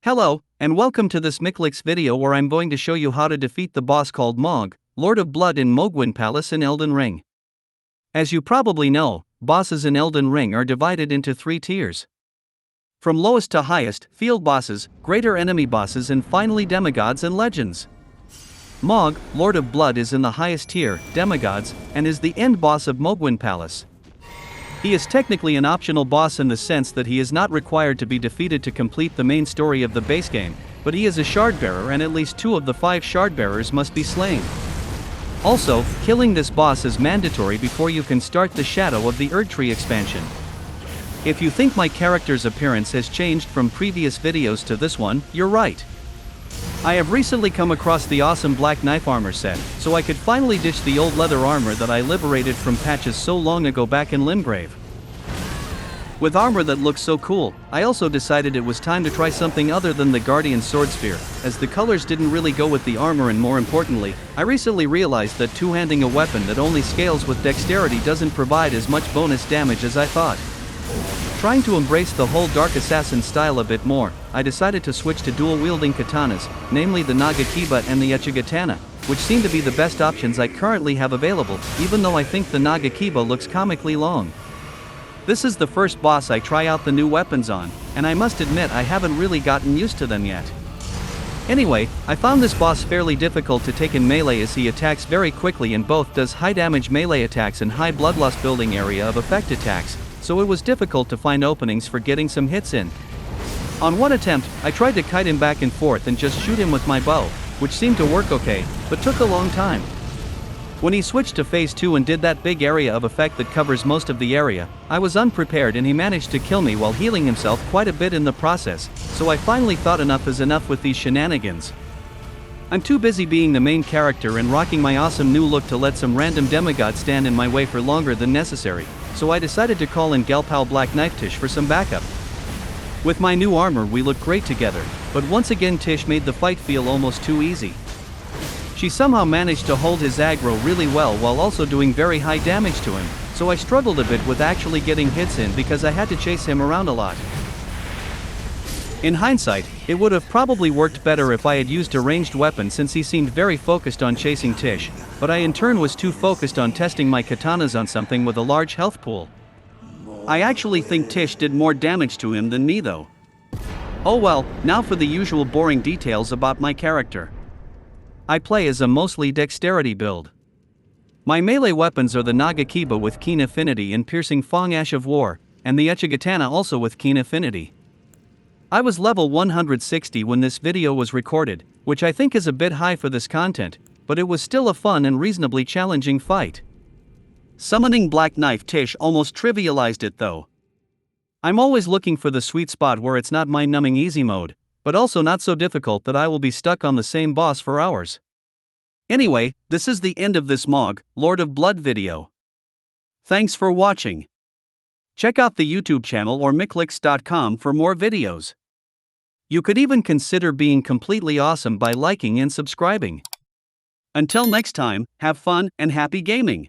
Hello, and welcome to this Miklix video where I'm going to show you how to defeat the boss called Mohg, Lord of Blood in Mohgwyn Palace in Elden Ring. As you probably know, bosses in Elden Ring are divided into 3 tiers. From lowest to highest, field bosses, greater enemy bosses and finally demigods and legends. Mohg, Lord of Blood is in the highest tier, demigods, and is the end boss of Mohgwyn Palace. He is technically an optional boss in the sense that he is not required to be defeated to complete the main story of the base game, but he is a Shardbearer and at least 2 of the 5 Shardbearers must be slain. Also, killing this boss is mandatory before you can start the Shadow of the Erdtree expansion. If you think my character's appearance has changed from previous videos to this one, you're right. I have recently come across the awesome Black Knife armor set, so I could finally ditch the old leather armor that I liberated from patches so long ago back in Limgrave. With armor that looks so cool, I also decided it was time to try something other than the Guardian Sword Spear, as the colors didn't really go with the armor and more importantly, I recently realized that two-handing a weapon that only scales with Dexterity doesn't provide as much bonus damage as I thought. Trying to embrace the whole Dark Assassin style a bit more, I decided to switch to dual-wielding katanas, namely the Nagakiba and the Uchigatana, which seem to be the best options I currently have available, even though I think the Nagakiba looks comically long. This is the first boss I try out the new weapons on, and I must admit I haven't really gotten used to them yet. Anyway, I found this boss fairly difficult to take in melee as he attacks very quickly and both does high damage melee attacks and high bloodlust building area of effect attacks, so it was difficult to find openings for getting some hits in. On one attempt, I tried to kite him back and forth and just shoot him with my bow, which seemed to work okay, but took a long time. When he switched to phase 2 and did that big area of effect that covers most of the area, I was unprepared and he managed to kill me while healing himself quite a bit in the process, so I finally thought enough is enough with these shenanigans. I'm too busy being the main character and rocking my awesome new look to let some random demigod stand in my way for longer than necessary, so I decided to call in Galpal Black Knife Tiche for some backup. With my new armor we look great together, but once again Tiche made the fight feel almost too easy. She somehow managed to hold his aggro really well while also doing very high damage to him, so I struggled a bit with actually getting hits in because I had to chase him around a lot. In hindsight, it would have probably worked better if I had used a ranged weapon since he seemed very focused on chasing Tiche, but I in turn was too focused on testing my katanas on something with a large health pool. I actually think Tiche did more damage to him than me though. Oh well, now for the usual boring details about my character. I play as a mostly dexterity build. My melee weapons are the Nagakiba with keen affinity and piercing Fang Ash of War, and the Uchigatana also with keen affinity. I was level 160 when this video was recorded, which I think is a bit high for this content, but it was still a fun and reasonably challenging fight. Summoning Black Knife Tiche almost trivialized it though. I'm always looking for the sweet spot where it's not mind-numbing easy mode, but also not so difficult that I will be stuck on the same boss for hours. Anyway, this is the end of this Mohg, Lord of Blood video. Thanks for watching. Check out the YouTube channel or Miklix.com for more videos. You could even consider being completely awesome by liking and subscribing. Until next time, have fun and happy gaming!